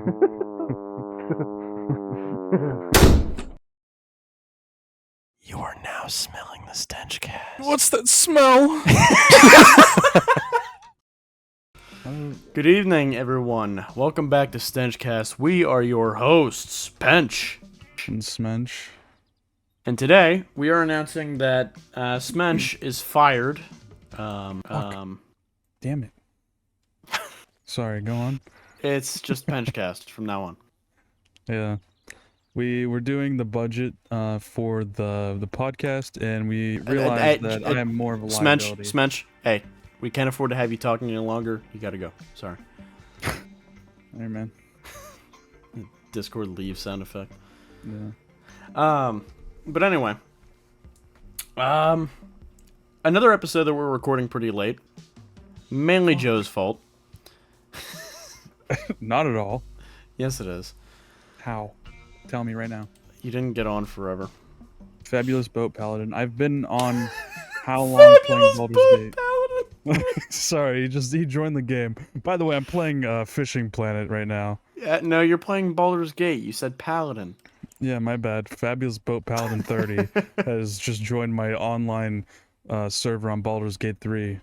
You are now smelling the StenchCast. What's that smell? Good evening, everyone. Welcome back to StenchCast. We are your hosts, Smench And Smench. and today we are announcing that Smench is fired. Damn it. Sorry, go on. It's just StenchCast from now on. Yeah. We were doing the budget for the podcast, and we realized that I am more of a liability. Smench, hey, we can't afford to have you talking any longer. You gotta go. Sorry. Hey, man. Discord leave sound effect. Yeah. But anyway. Another episode that we're recording pretty late. Mainly Joe's fault. Not at all. Yes, it is. How? Tell me right now. You didn't get on forever. Fabulous Boat Paladin. I've been on how long playing Baldur's Gate? Sorry, he joined the game. By the way, I'm playing Fishing Planet right now. Yeah, no, you're playing Baldur's Gate. You said Paladin. Yeah, my bad. Fabulous Boat Paladin 30 has just joined my online server on Baldur's Gate 3.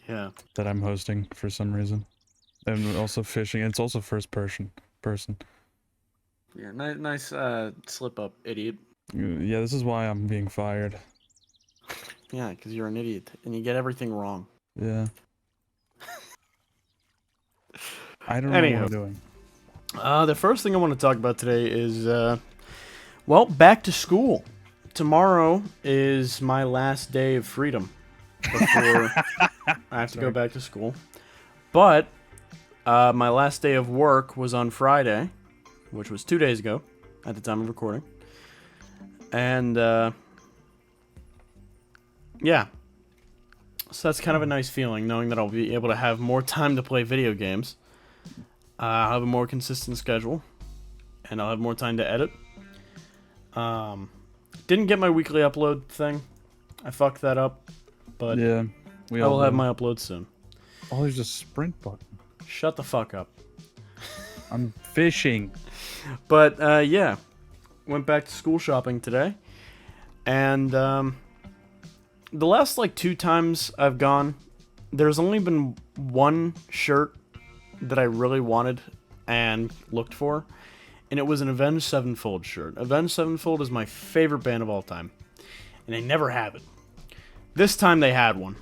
Yeah. That I'm hosting for some reason. And also fishing. It's also first person. Yeah, nice slip up, idiot. Yeah, this is why I'm being fired. Yeah, because you're an idiot and you get everything wrong. Yeah. I don't know what I'm doing. The first thing I want to talk about today is, well, back to school. Tomorrow is my last day of freedom before I have to go back to school. But my last day of work was on Friday, which was 2 days ago at the time of recording. And, yeah. So that's kind of a nice feeling, knowing that I'll be able to have more time to play video games. I'll have a more consistent schedule, and I'll have more time to edit. Didn't get my weekly upload thing. I fucked that up, but yeah, I will have my upload soon. Oh, there's a sprint button. Shut the fuck up. I'm fishing. But, yeah. Went back to school shopping today. And, the last, 2 times I've gone, there's only been one shirt that I really wanted and looked for. And it was an Avenged Sevenfold shirt. Avenged Sevenfold is my favorite band of all time. And they never have it. This time they had one.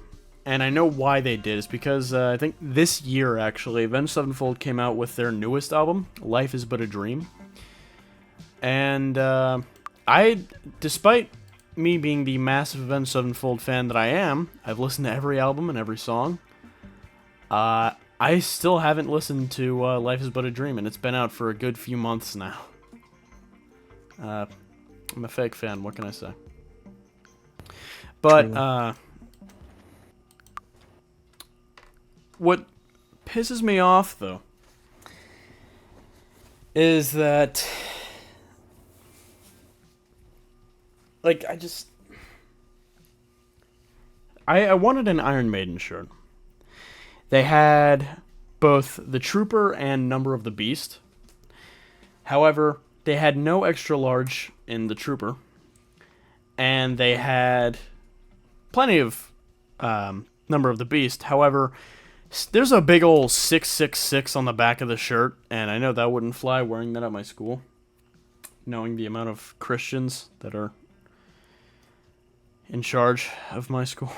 And I know why they did. It's because I think this year, actually, Avenged Sevenfold came out with their newest album, Life is But a Dream. And despite me being the massive Avenged Sevenfold fan that I am, I've listened to every album and every song. I still haven't listened to Life is But a Dream, and it's been out for a good few months now. I'm a fake fan, what can I say? But, what pisses me off, though, is that, I wanted an Iron Maiden shirt. They had both the Trooper and Number of the Beast. However, they had no extra large in the Trooper. And they had plenty of Number of the Beast. However, there's a big old 666 on the back of the shirt, and I know that wouldn't fly wearing that at my school, knowing the amount of Christians that are in charge of my school.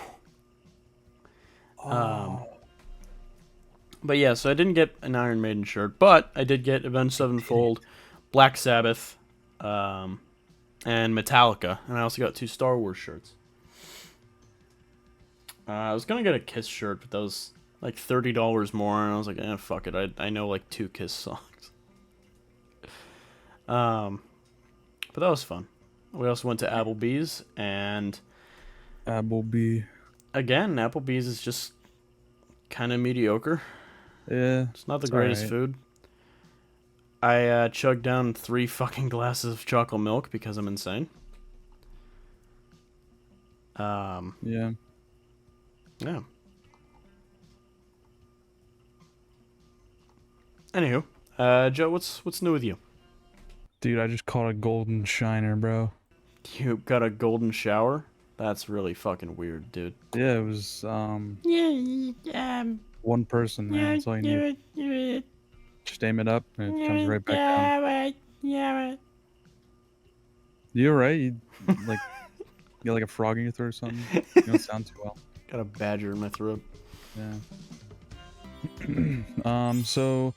But yeah, so I didn't get an Iron Maiden shirt, but I did get Avenged Sevenfold, Black Sabbath, and Metallica, and I also got 2 Star Wars shirts. I was gonna get a Kiss shirt, but that was like $30 more, and I was like, fuck it, I know 2 Kiss songs. But that was fun. We also went to Applebee's, and Applebee. Again, Applebee's is just kind of mediocre. Yeah. It's not the greatest food. I chugged down 3 fucking glasses of chocolate milk because I'm insane. Yeah. Yeah. Anywho, Joe, what's new with you? Dude, I just caught a golden shiner, bro. You got a golden shower? That's really fucking weird, dude. Yeah, it was Yeah, one person, man. That's all you need. yeah, Just aim it up and it comes right back down. yeah, yeah. You alright? Like you got like a frog in your throat or something? You don't sound too well. Got a badger in my throat. Yeah. So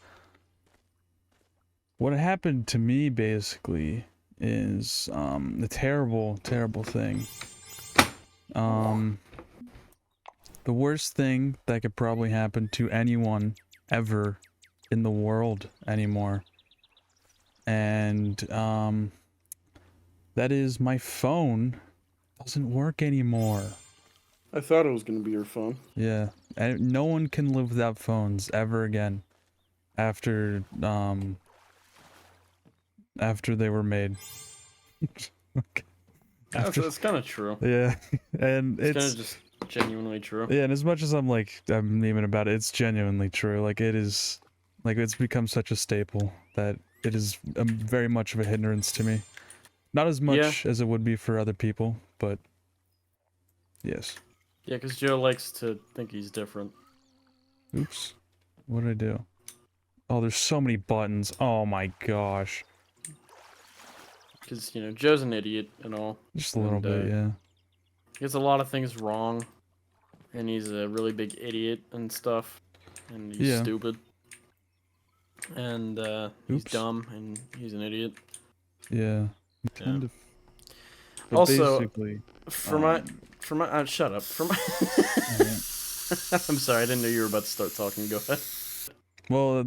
what happened to me basically is a terrible, terrible thing. The worst thing that could probably happen to anyone ever in the world anymore. And that is my phone doesn't work anymore. I thought it was gonna be your phone. Yeah, and no one can live without phones ever again after they were made. Okay. That's kind of true. Yeah, and It's kind of just genuinely true. yeah, and as much as I'm memeing about it, it's genuinely true. Like it is, like it's become such a staple that it is very much of a hindrance to me. Not as much as it would be for other people, but yes. Yeah, because Joe likes to think he's different. Oops, what did I do? Oh, there's so many buttons. Oh my gosh. Because, Joe's an idiot and all. Just a little bit, yeah. He gets a lot of things wrong. And he's a really big idiot and stuff. And he's stupid. And he's dumb and he's an idiot. Yeah. Yeah. But also, basically, for my shut up. For my I'm sorry, I didn't know you were about to start talking. Go ahead. Well, I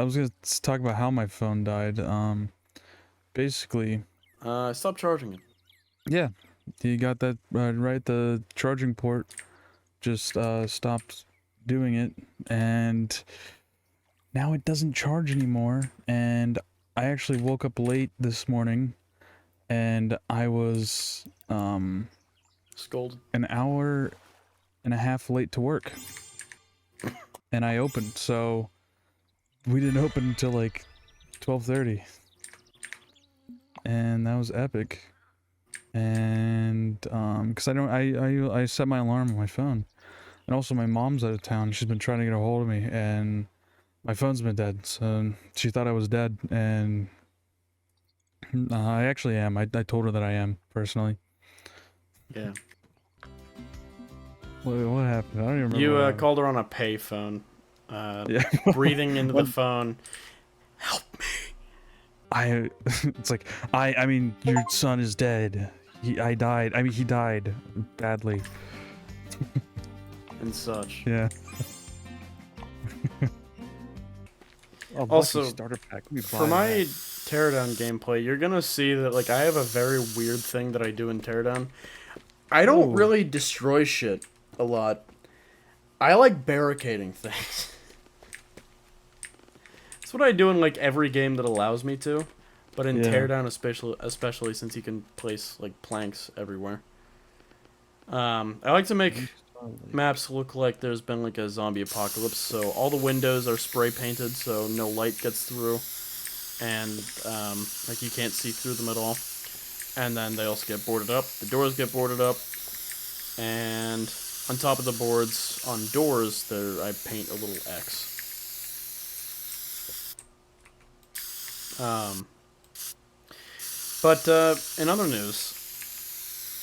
was gonna talk about how my phone died. Basically, I stopped charging it. Yeah, you got that right. The charging port just stopped doing it, and now it doesn't charge anymore. And I actually woke up late this morning, and I was scolded. An hour and a half late to work, and I opened. So we didn't open until like 12:30, and that was epic. And because I set my alarm on my phone, and also my mom's out of town. She's been trying to get a hold of me, and my phone's been dead. So she thought I was dead, and I actually am. I told her that I am personally. Yeah. What happened? I don't even remember. You called her on a pay phone. Yeah. Breathing into the phone. Help me. It's like, I mean, your son is dead. He died badly. And such. Yeah. Also, starter pack. for my teardown gameplay, you're gonna see that like I have a very weird thing that I do in teardown. I don't really destroy shit a lot. I like barricading things. That's what I do in like every game that allows me to, but in teardown especially since you can place like planks everywhere. I like to make maps look like there's been like a zombie apocalypse, so all the windows are spray painted so no light gets through, and like you can't see through them at all. And then they also get boarded up. The doors get boarded up, and on top of the boards on doors there I paint a little X. But in other news,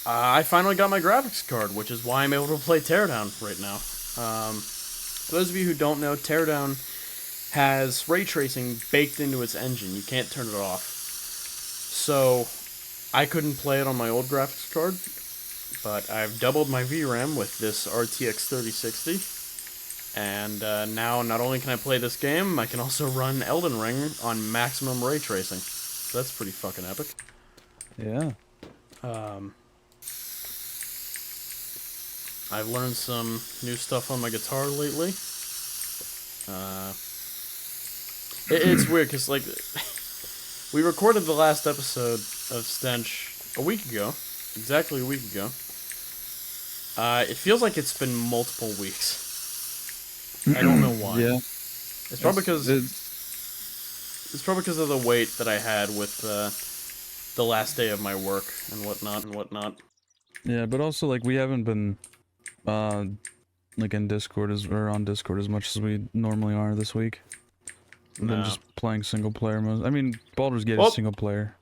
I finally got my graphics card, which is why I'm able to play Teardown right now. For those of you who don't know, Teardown has ray tracing baked into its engine. You can't turn it off. So I couldn't play it on my old graphics card, but I've doubled my VRAM with this RTX 3060. And now not only can I play this game, I can also run Elden Ring on maximum ray tracing. So that's pretty fucking epic. Yeah. I've learned some new stuff on my guitar lately. It's weird because like we recorded the last episode of Stench a week ago, exactly a week ago. It feels like it's been multiple weeks. I don't know why. Yeah. It's probably because It's probably because of the wait that I had with the last day of my work and whatnot. Yeah, but also like we haven't been like in Discord or on Discord as much as we normally are this week. We've been just playing single player mode. I mean, Baldur's Gate is single player,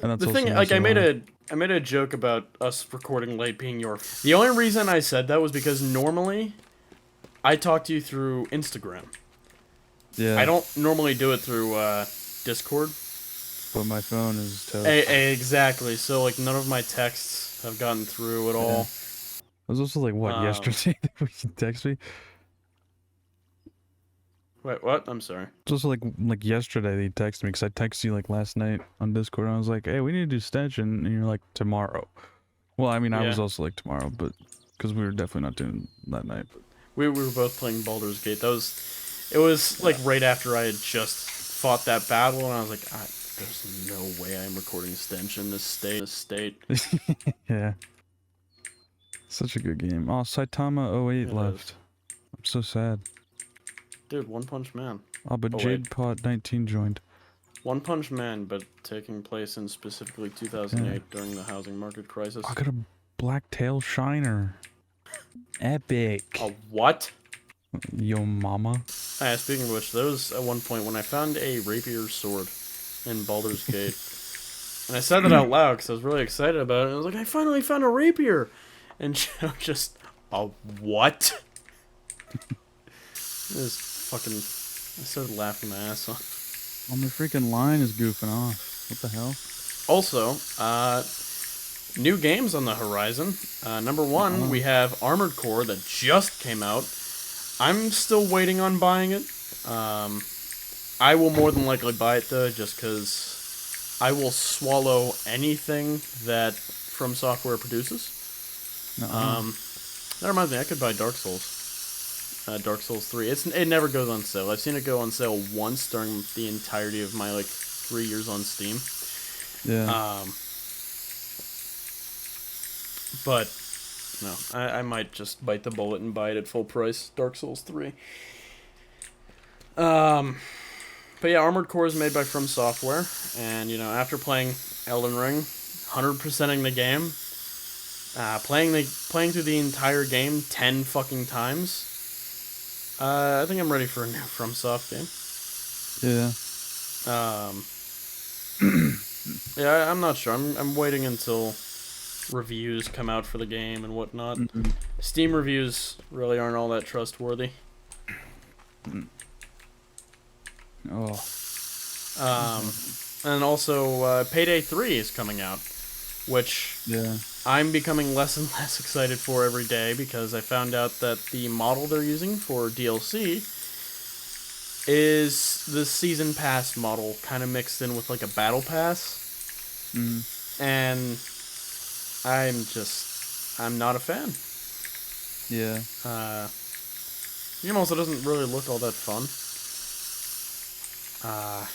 and that's the also thing. nice Like, I made a joke about us recording late being your. The only reason I said that was because normally, I talk to you through Instagram. Yeah. I don't normally do it through Discord. But my phone is toast. Exactly. So like none of my texts have gotten through at all. It was also like what yesterday that we text me. Wait, what? I'm sorry. It's also like yesterday they texted me because I texted you like last night on Discord and I was like, hey, we need to do Stench, and you're like tomorrow. Well, I mean I was also like tomorrow, but because we were definitely not doing that night. But we were both playing Baldur's Gate. It was like right after I had just fought that battle, and I was like, there's no way I'm recording Stench in this state. Yeah. Such a good game. Oh, Saitama 08 left. I'm so sad. Dude, One Punch Man. Oh, but JadePot 19 joined. One Punch Man, but taking place in specifically 2008 during the housing market crisis. I got a Blacktail Shiner. Epic. A what? Yo mama. Speaking of which, there was at one point when I found a rapier sword in Baldur's Gate. And I said that out loud because I was really excited about it. I was like, I finally found a rapier! And just, a what? It was fucking... I started laughing my ass off. Oh, my freaking line is goofing off. What the hell? Also, new games on the horizon. Number one, we have Armored Core that just came out. I'm still waiting on buying it. I will more than likely buy it though, just because I will swallow anything that From Software produces. That reminds me, I could buy Dark Souls. Dark Souls 3. It never goes on sale. I've seen it go on sale once during the entirety of my like 3 years on Steam. Yeah. But no, I might just bite the bullet and buy it at full price. Dark Souls 3. But yeah, Armored Core is made by From Software, and you know, after playing Elden Ring, 100%ing the game, playing through the entire game 10 fucking times, I think I'm ready for a new FromSoft game. Yeah. Yeah, I'm not sure. I'm waiting until reviews come out for the game and whatnot. Steam reviews really aren't all that trustworthy. Oh. And also, Payday 3 is coming out, which I'm becoming less and less excited for every day because I found out that the model they're using for DLC is the Season Pass model, kind of mixed in with like a Battle Pass. And I'm not a fan. Yeah. The game also doesn't really look all that fun. I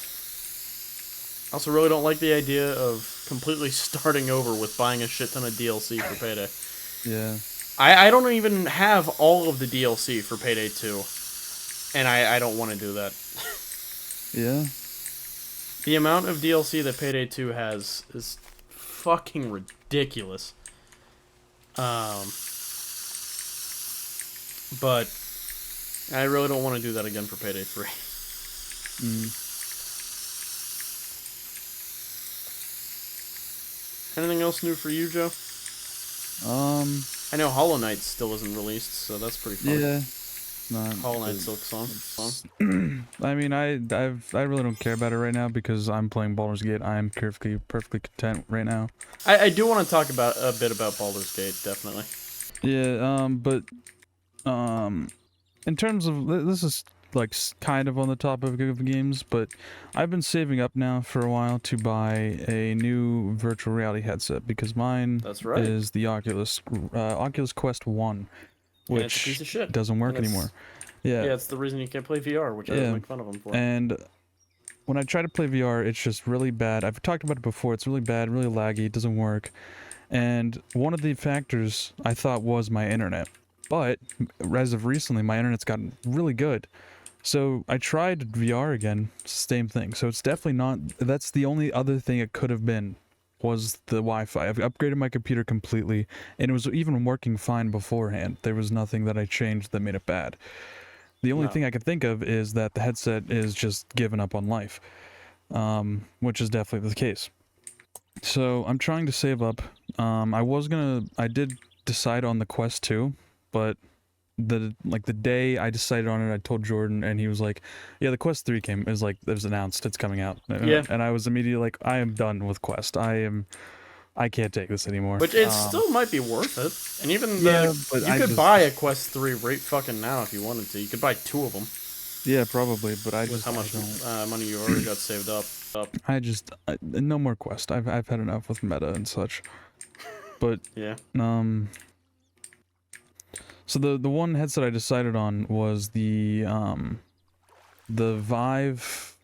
also really don't like the idea of completely starting over with buying a shit ton of DLC for Payday. Yeah. I don't even have all of the DLC for Payday 2. And I don't want to do that. Yeah. The amount of DLC that Payday 2 has is fucking ridiculous. But I really don't want to do that again for Payday 3. Anything else new for you, Joe? I know Hollow Knight still isn't released, so that's pretty fun. Yeah. Hollow Knight Silk Song. I mean, I really don't care about it right now because I'm playing Baldur's Gate. I'm perfectly content right now. I do want to talk about a bit about Baldur's Gate, definitely. Yeah. But in terms of this is like kind of on the topic of games, but I've been saving up now for a while to buy a new virtual reality headset because mine is the Oculus Quest 1, which it's a piece of shit. Doesn't work anymore. Yeah, it's the reason you can't play VR, which I make fun of them for. And when I try to play VR, it's just really bad. I've talked about it before. It's really bad, really laggy. It doesn't work. And one of the factors I thought was my internet. But as of recently, my internet's gotten really good. So I tried VR again, same thing. So it's definitely not. That's the only other thing it could have been, was the Wi-Fi. I've upgraded my computer completely, and it was even working fine beforehand. There was nothing that I changed that made it bad. The only No. thing I can think of is that the headset is just giving up on life, which is definitely the case. So I'm trying to save up. I did decide on the Quest 2, but the day I decided on it, I told Jordan, and he was like, "Yeah, the Quest 3 it was announced, it's coming out." Yeah. And I was immediately like, "I am done with Quest. I can't take this anymore." Which it still might be worth it. And even Yeah, but you could buy a Quest 3 right fucking now if you wanted to. You could buy 2 of them yeah, probably, but with how much money you already got saved up. no more Quest. I've had enough with meta and such. But Yeah. so the one headset I decided on was the Vive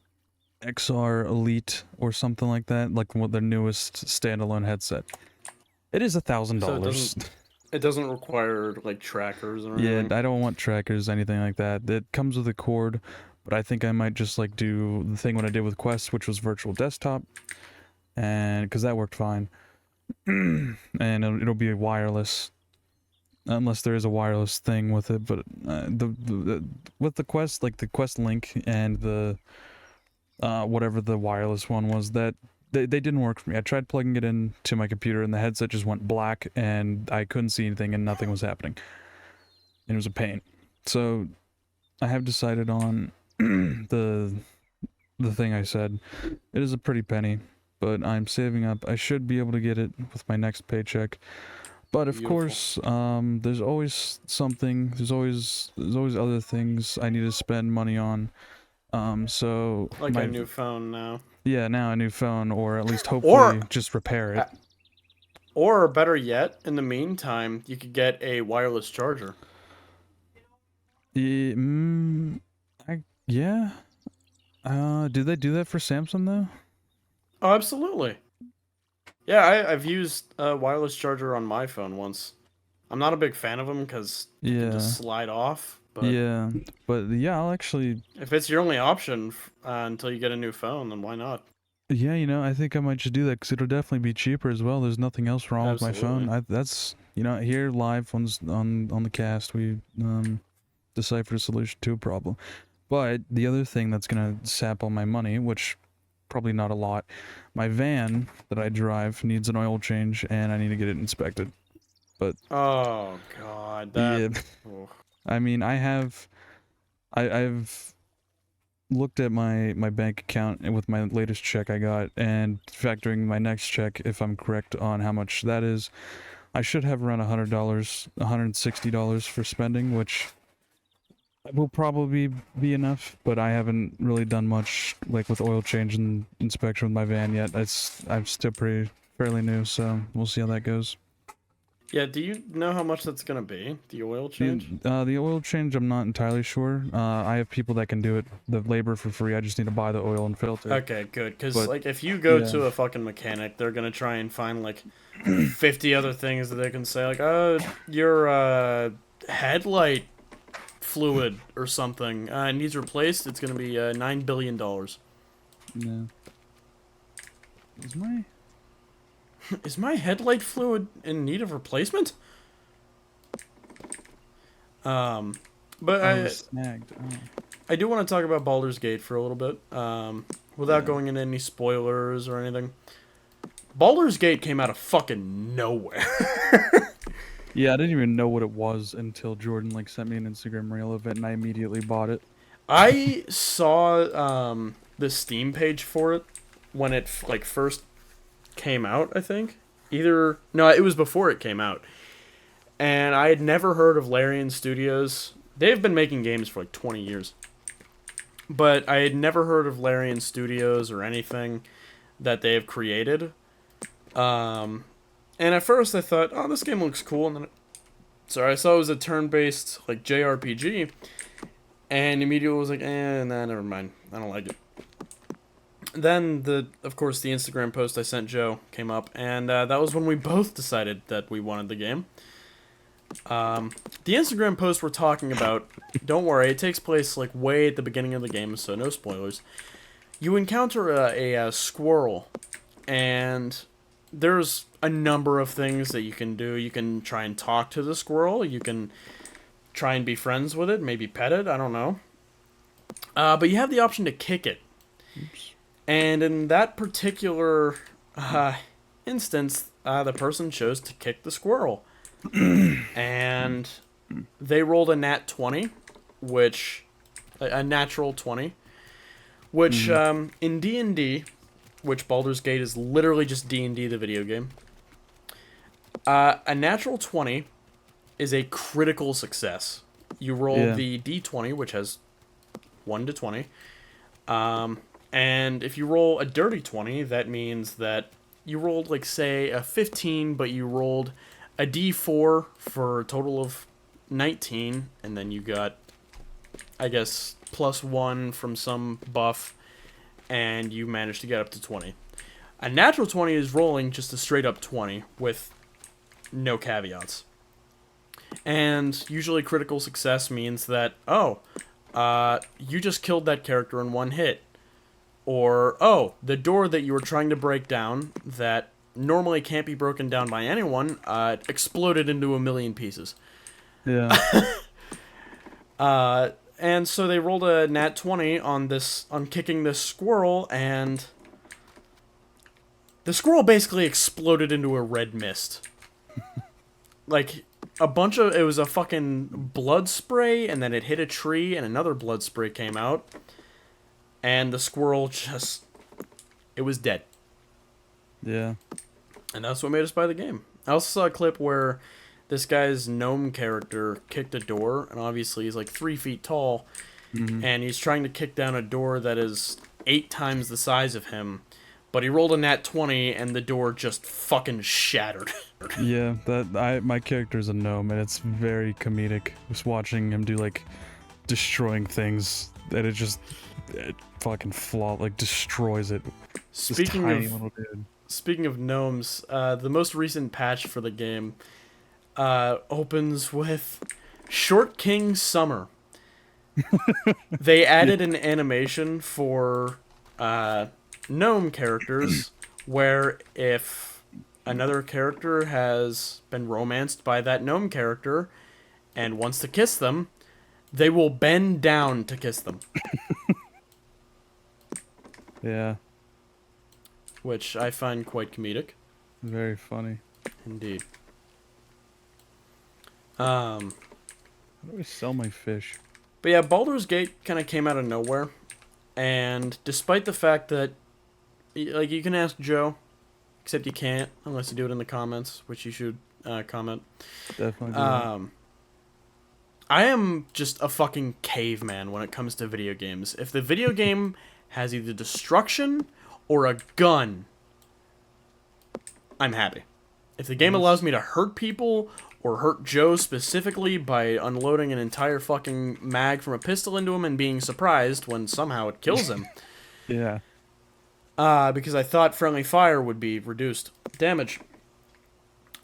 XR Elite or something like that, like their newest standalone headset. It is $1,000. It doesn't require like trackers or Yeah, anything. I don't want trackers, anything like that. It comes with a cord, but I think I might just like do the thing what I did with Quest, which was virtual desktop, and because that worked fine. And it'll be wireless, unless there is a wireless thing with it. But with the Quest, like the Quest Link and the whatever the wireless one was, that they didn't work for me. I tried plugging it into my computer, and the headset just went black, and I couldn't see anything, and nothing was happening. And it was a pain. So I have decided on the thing I said. It is a pretty penny, but I'm saving up. I should be able to get it with my next paycheck. But of Beautiful. course, there's always something. There's always other things I need to spend money on. So Like a new phone now. yeah, now a new phone, or at least hopefully just repair it. Or better yet, in the meantime, you could get a wireless charger. Yeah. Yeah. Do they do that for Samsung though? Oh, absolutely. Yeah, I've used a wireless charger on my phone once. I'm not a big fan of them because you can just slide off. But Yeah, but yeah, I'll actually. if it's your only option until you get a new phone, then why not? Yeah, I think I might just do that because it'll definitely be cheaper as well. There's nothing else wrong with my phone. That's here live on the cast we deciphered a solution to a problem. But the other thing that's gonna sap all my money, which probably not a lot, my van that I drive needs an oil change and I need to get it inspected. But oh god, that. yeah, I mean I've looked at my bank account with my latest check I got, and factoring my next check, if I'm correct on how much that is, I should have around $100, $160 for spending, which will probably be enough, but I haven't really done much like with oil change and inspection with my van yet. I'm still fairly new, so we'll see how that goes. Yeah, do you know how much that's gonna be? The oil change? The oil change, I'm not entirely sure. I have people that can do it, the labor for free. I just need to buy the oil and filter. Okay, good. Because like if you go to a fucking mechanic, they're gonna try and find like 50 other things that they can say, like, oh, your headlight fluid or something needs replaced. It's gonna be $9 billion. Yeah. Is my headlight fluid in need of replacement? But snagged. Oh. I do want to talk about Baldur's Gate for a little bit, without going into any spoilers or anything. Baldur's Gate came out of fucking nowhere. Yeah, I didn't even know what it was until Jordan like sent me an Instagram reel of it, and I immediately bought it. I saw the Steam page for it when it like first came out, I think. No, it was before it came out. And I had never heard of Larian Studios. They've been making games for like 20 years. But I had never heard of Larian Studios or anything that they have created. And at first I thought, oh, this game looks cool. And then I saw it was a turn-based like JRPG. And immediately was like, nah, never mind. I don't like it. Then, of course, the Instagram post I sent Joe came up, and that was when we both decided that we wanted the game. The Instagram post we're talking about, don't worry, it takes place like way at the beginning of the game, so no spoilers. You encounter a squirrel, and there's a number of things that you can do. You can try and talk to the squirrel. You can try and be friends with it, maybe pet it, I don't know. But you have the option to kick it. Oops. And in that particular instance, the person chose to kick the squirrel. And they rolled a nat 20, which... a natural 20. Which, in D&D, which Baldur's Gate is literally just D&D, the video game, a natural 20 is a critical success. You roll the D20, which has 1 to 20. And if you roll a dirty 20, that means that you rolled, like, say, a 15, but you rolled a D4 for a total of 19, and then you got, I guess, +1 from some buff, and you managed to get up to 20. A natural 20 is rolling just a straight up 20 with no caveats. And usually critical success means that, you just killed that character in one hit. Or, the door that you were trying to break down that normally can't be broken down by anyone, exploded into a million pieces. Yeah. And so they rolled a nat 20 on kicking this squirrel, and the squirrel basically exploded into a red mist. Like, it was a fucking blood spray, and then it hit a tree, and another blood spray came out. And the squirrel it was dead. Yeah. And that's what made us buy the game. I also saw a clip where this guy's gnome character kicked a door, and obviously he's like 3 feet tall, and he's trying to kick down a door that is 8 times the size of him, but he rolled a nat 20, and the door just fucking shattered. Yeah, my character's a gnome, and it's very comedic. Just watching him do, like, destroying things, that it fucking destroys it. Speaking tiny little dude. Speaking of gnomes, the most recent patch for the game opens with Short King Summer. They added an animation for gnome characters where if another character has been romanced by that gnome character and wants to kiss them, they will bend down to kiss them. Yeah. Which I find quite comedic. Very funny. Indeed. How do I sell my fish? But yeah, Baldur's Gate kind of came out of nowhere. And despite the fact that, like, you can ask Joe, except you can't unless you do it in the comments, which you should comment. Definitely do. I am just a fucking caveman when it comes to video games. If the video game has either destruction or a gun, I'm happy. If the game allows me to hurt people or hurt Joe specifically by unloading an entire fucking mag from a pistol into him and being surprised when somehow it kills him. Yeah. Because I thought friendly fire would be reduced damage.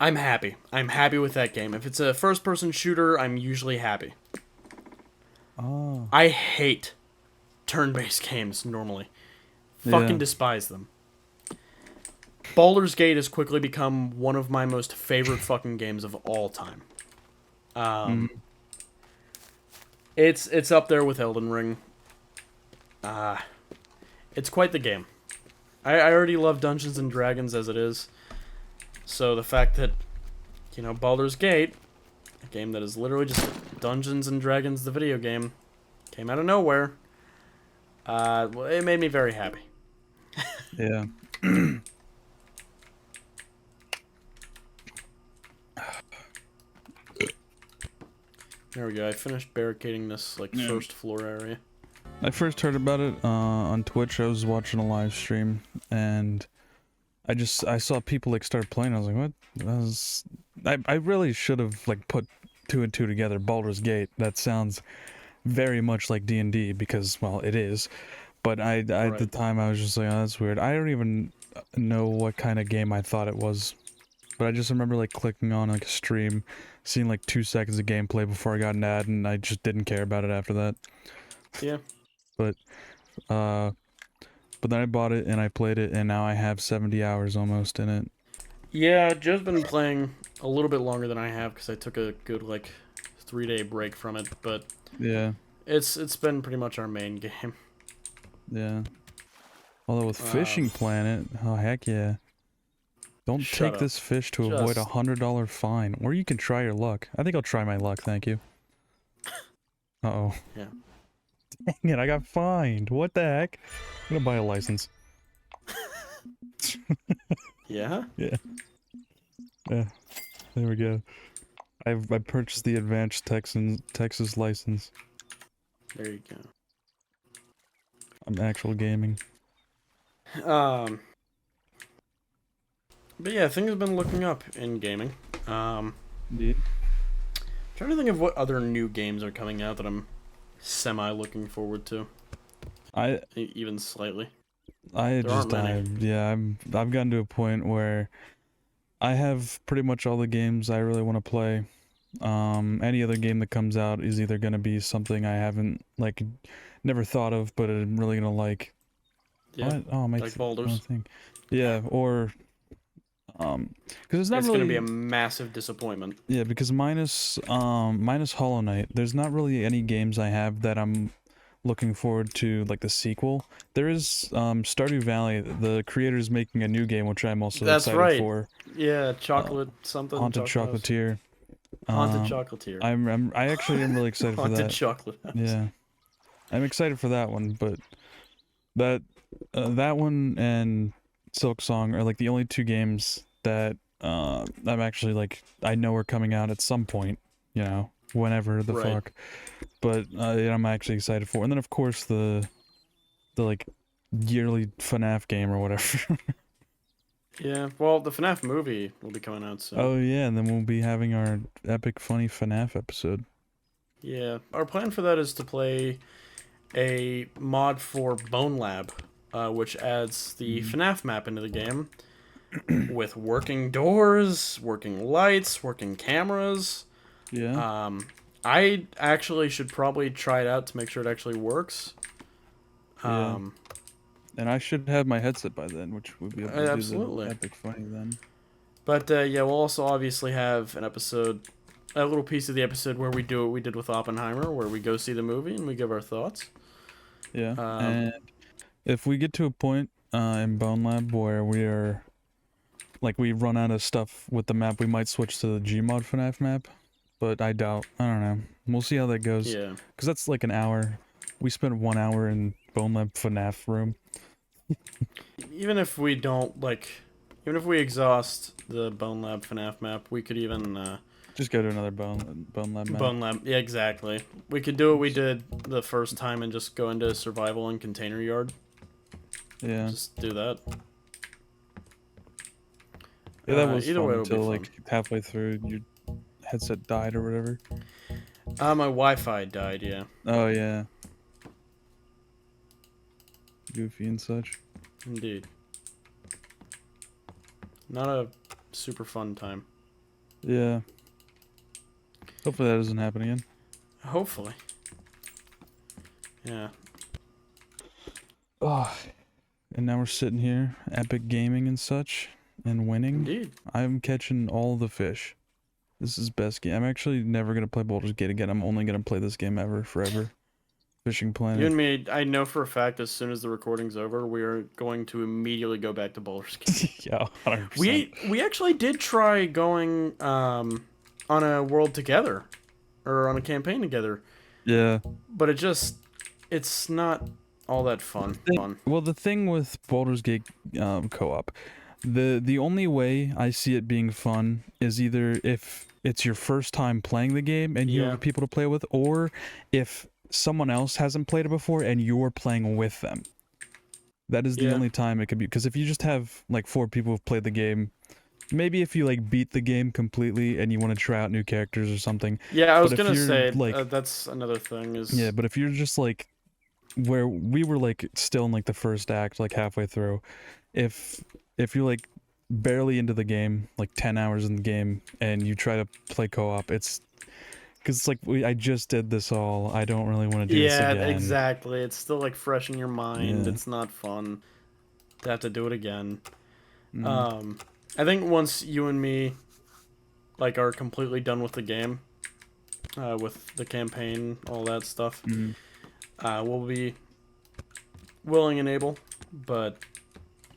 I'm happy. I'm happy with that game. If it's a first-person shooter, I'm usually happy. Oh. I hate turn-based games normally. Fucking despise them. Baldur's Gate has quickly become one of my most favorite fucking games of all time. It's up there with Elden Ring. It's quite the game. I already love Dungeons and Dragons as it is. So the fact that, Baldur's Gate, a game that is literally just Dungeons and Dragons, the video game, came out of nowhere, it made me very happy. Yeah. There we go. I finished barricading this first floor area. I first heard about it on Twitch. I was watching a live stream, and I saw people start playing. I was like, what? I really should have put 2 and 2 together. Baldur's Gate. That sounds very much like D&D because, well, it is. But at the time I was just like, oh, that's weird. I don't even know what kind of game I thought it was. but I just remember like clicking on like a stream, seeing like 2 seconds of gameplay before I got an ad, and I just didn't care about it after that. Yeah. But uh, but then I bought it and I played it, and now I have 70 hours almost in it. Yeah, Joe's been playing a little bit longer than I have because I took a good like 3-day break from it, but Yeah, it's been pretty much our main game. yeah. Although with Fishing Planet, oh heck yeah. Don't Shut take up. this fish to avoid a Just $100 fine, or you can try your luck. I think I'll try my luck, thank you. Uh-oh. Yeah. Dang it, I got fined. What the heck? I'm gonna buy a license. Yeah. Yeah. Yeah. There we go. I purchased the advanced Texas license. There you go. I'm actual gaming. But yeah, things have been looking up in gaming. Indeed. Trying to think of what other new games are coming out that I'm semi looking forward to, even slightly. I've gotten to a point where I have pretty much all the games I really want to play. Any other game that comes out is either gonna be something I haven't like never thought of, but I'm really gonna like. Yeah. What? Oh, my like Baldur's. thing. Yeah, or because it's not really gonna be a massive disappointment. Yeah, because minus Hollow Knight, there's not really any games I have that I'm looking forward to, like the sequel. There is Stardew Valley. The creator's making a new game, which I'm also excited for. Yeah, chocolate something. Haunted Chocolatier. Haunted Chocolatier. I actually am really excited for that. Haunted Chocolate House. Yeah, I'm excited for that one, but that one and Silk Song are like the only two games that I'm actually like I know are coming out at some point, you know, whenever the fuck. But I'm actually excited for. And then of course the like yearly FNAF game or whatever. Yeah, well, the FNAF movie will be coming out soon. Oh yeah, and then we'll be having our epic funny FNAF episode. Yeah, our plan for that is to play a mod for Bone Lab, which adds the FNAF map into the game with working doors, working lights, working cameras. Yeah. I actually should probably try it out to make sure it actually works. Yeah. And I should have my headset by then, which would be able to absolutely. do the epic funny then. But yeah, we'll also obviously have an episode, a little piece of the episode where we do what we did with Oppenheimer, where we go see the movie and we give our thoughts. Yeah. And if we get to a point in Bone Lab where we are, like, we run out of stuff with the map, we might switch to the Gmod FNAF map. But I doubt. I don't know. We'll see how that goes. Yeah. Because that's like an hour. We spent 1 hour in Bone Lab FNAF room. Even if we don't, like, even if we exhaust the Bone Lab FNAF map, we could even, just go to another Bone Lab map. Bone Lab, yeah, exactly. We could do what we did the first time and just go into survival and container yard. Yeah. Just do that. Yeah, that was either fun way, it'll be until, fun. like, halfway through, your headset died or whatever. My Wi-Fi died, yeah. Oh, yeah. Goofy and such. Indeed. Not a super fun time. Yeah. Hopefully that doesn't happen again. Hopefully. Yeah. Oh, and now we're sitting here, epic gaming and such, and winning. Indeed. I'm catching all the fish. This is best game. I'm actually never gonna play Baldur's Gate again. I'm only gonna play this game forever. Fishing Planet. You and me, I know for a fact as soon as the recording's over, we are going to immediately go back to Baldur's Gate. Yeah, 100%. We actually did try going on a world together, or on a campaign together. Yeah. But it's not all that fun. Well, the thing with Baldur's Gate co-op, the only way I see it being fun is either if it's your first time playing the game and you have people to play with, or if someone else hasn't played it before and you're playing with them. That is the only time it could be, because if you just have like 4 people who've played the game, maybe if you like beat the game completely and you want to try out new characters or something. Yeah, I was gonna say like that's another thing is. Yeah, but if you're just like where we were like still in like the first act, like halfway through, if you're like barely into the game, like 10 hours in the game, and you try to play co-op, it's because it's like I just did this all. I don't really want to do this Yeah, again. exactly. It's still like fresh in your mind. Yeah. It's not fun to have to do it again. Mm, Um, I think once you and me like are completely done with the game, with the campaign, all that stuff, mm, we'll be willing and able. But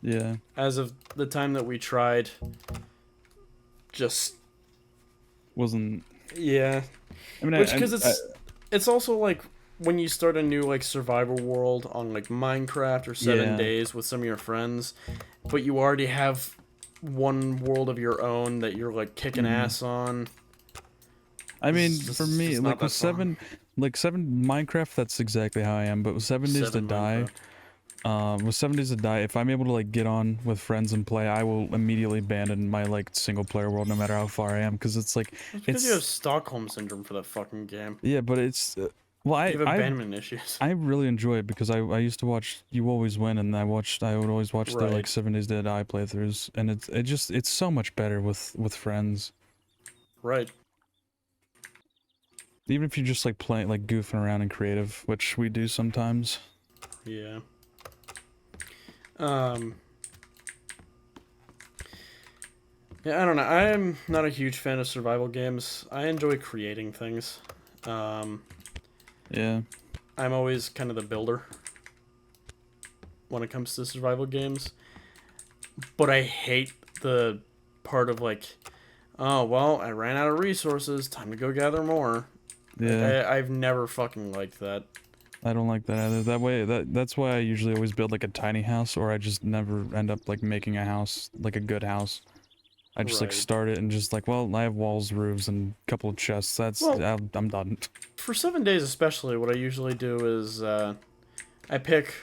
yeah. as of the time that we tried, just Wasn't. yeah. I mean, Which because it's also like when you start a new like survival world on like Minecraft or Seven Yeah. Days with some of your friends, but you already have one world of your own that you're like kicking ass on. I mean, It's for just, me, just not like with that fun. seven Minecraft, that's exactly how I am. But with 7 Days to Seven Die, Minecraft. with 7 Days to Die, if I'm able to like get on with friends and play, I will immediately abandon my like single player world, no matter how far I am, because it's like That's because you have it's Stockholm syndrome for that fucking game. yeah, but it's well, You have abandonment issues. I really enjoy it because I used to watch You Always Win, and I would always watch their like Right. 7 Days to Die playthroughs, and it's so much better with friends. Right. Even if you're just like playing like goofing around in creative, which we do sometimes. Yeah. Um. Yeah, I don't know. I am not a huge fan of survival games. I enjoy creating things. Um, Yeah. I'm always kind of the builder when it comes to survival games. But I hate the part of like, oh, well, I ran out of resources. Time to go gather more. Like, Yeah. I've never fucking liked that. I don't like that either. That's why I usually always build like a tiny house, or I just never end up like making a house, like a good house. I just like Right. start it and just like, well, I have walls, roofs, and a couple of chests. Well, I'm done. for 7 days especially, what I usually do is I pick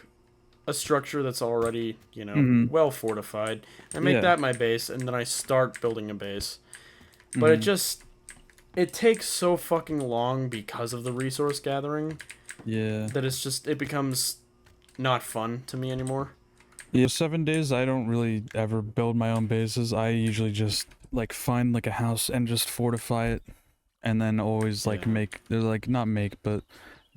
a structure that's already, Mm-hmm. well fortified. I make Yeah. that my base, and then I start building a base. But Mm-hmm. it takes so fucking long because of the resource gathering Yeah. that it becomes not fun to me anymore. Yeah. 7 days, I don't really ever build my own bases. I usually just like find like a house and just fortify it, and then always like Yeah. not make, but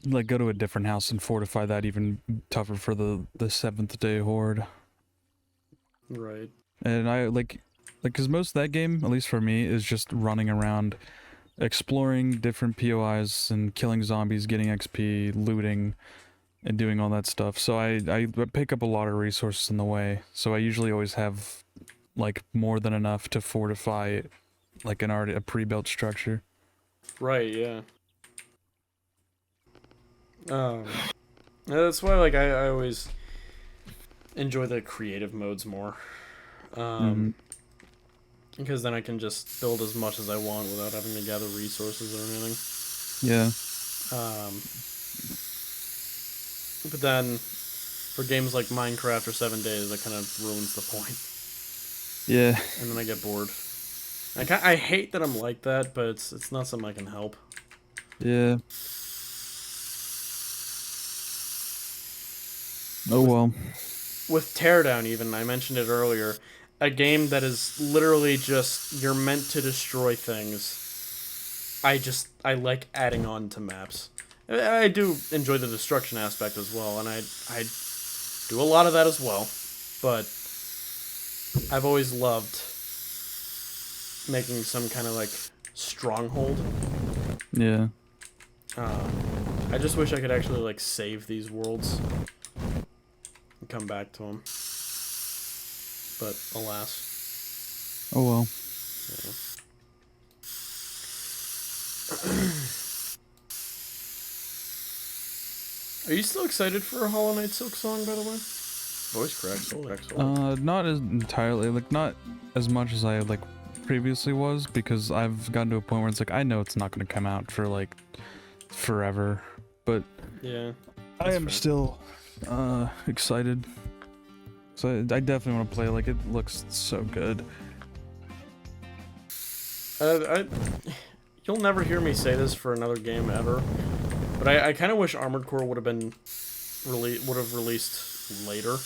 like go to a different house and fortify that even tougher for the seventh day horde. Right. And I like because most of that game, at least for me, is just running around, exploring different POIs and killing zombies, getting XP, looting, and doing all that stuff. So I pick up a lot of resources in the way. So I usually always have like more than enough to fortify like a pre-built structure. Right, yeah. That's why like I always enjoy the creative modes more. Mm-hmm. Because then I can just build as much as I want without having to gather resources or anything. Yeah. Um, but then, for games like Minecraft or 7 Days, that kind of ruins the point. Yeah. And then I get bored. I hate that I'm like that, but it's not something I can help. Yeah. Oh well. With Teardown, even, I mentioned it earlier, a game that is literally just, you're meant to destroy things. I like adding on to maps. I do enjoy the destruction aspect as well, and I do a lot of that as well. But I've always loved making some kind of like stronghold. Yeah. I just wish I could actually like save these worlds and come back to them. But alas. Oh well. Yeah. Are you still excited for a Hollow Knight Silk Song, by the way? Voice cracks. Not as entirely, like not as much as I like previously was, because I've gotten to a point where it's like I know it's not going to come out for like forever, but Yeah. I am fair. still excited. So I definitely want to play. Like it looks so good. You'll never hear me say this for another game ever, but I kind of wish Armored Core would have released later,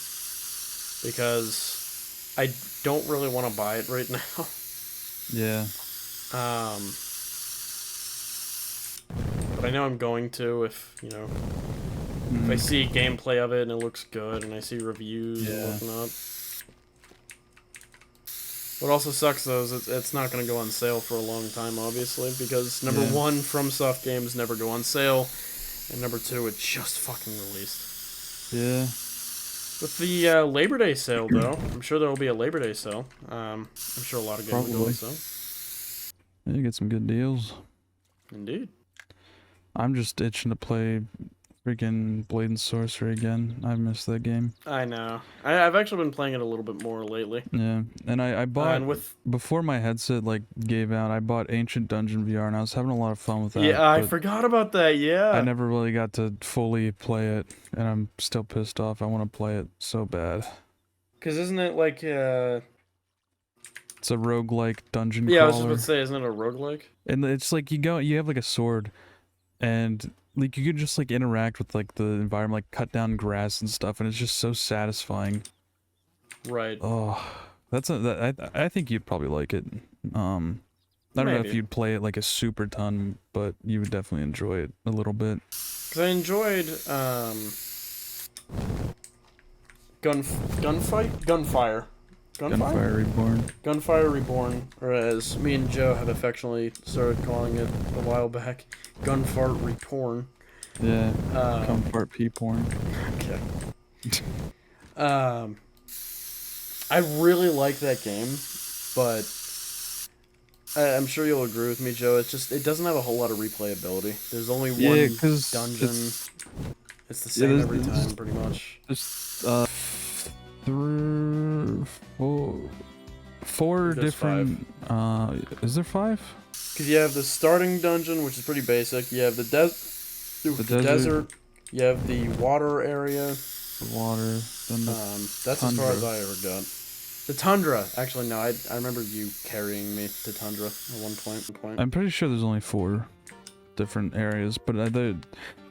because I don't really want to buy it right now. Yeah. But I know I'm going to if, you know, if I see gameplay of it and it looks good and I see reviews and whatnot. What also sucks though is it's not going to go on sale for a long time, obviously, because number one, FromSoft games never go on sale, and number two, it just fucking released. Yeah. With the Labor Day sale, though, I'm sure there will be a Labor Day sale. I'm sure a lot of games will go on sale. Yeah, you get some good deals. Indeed. I'm just itching to play freaking Blade and Sorcery again. I missed that game. I know. I've actually been playing it a little bit more lately. Yeah, and I bought before my headset like gave out. I bought Ancient Dungeon VR, and I was having a lot of fun with that. Yeah, I forgot about that. Yeah, I never really got to fully play it, and I'm still pissed off. I want to play it so bad. Cause isn't it like it's a roguelike dungeon crawler? Yeah, I was just about to say, isn't it a roguelike? And it's like you have like a sword, and like you could just like interact with like the environment, like cut down grass and stuff, and it's just so satisfying. Right. Oh, I think you'd probably like it. I don't know if you'd play it like a super ton, but you would definitely enjoy it a little bit. Cause I enjoyed Gunfire Reborn. Gunfire Reborn, or as me and Joe have affectionately started calling it a while back, Gunfart Reporn. Yeah. Gunfart P-porn. Okay. I really like that game, but I'm sure you'll agree with me, Joe. It doesn't have a whole lot of replayability. There's only one dungeon. It's the same every time, pretty much. There's four different. Is there 5? Because you have the starting dungeon, which is pretty basic. You have the desert. You have the water area. The water. Then that's tundra. As far as I ever got. The tundra. Actually, no. I remember you carrying me to tundra at one point. I'm pretty sure there's only 4 different areas, but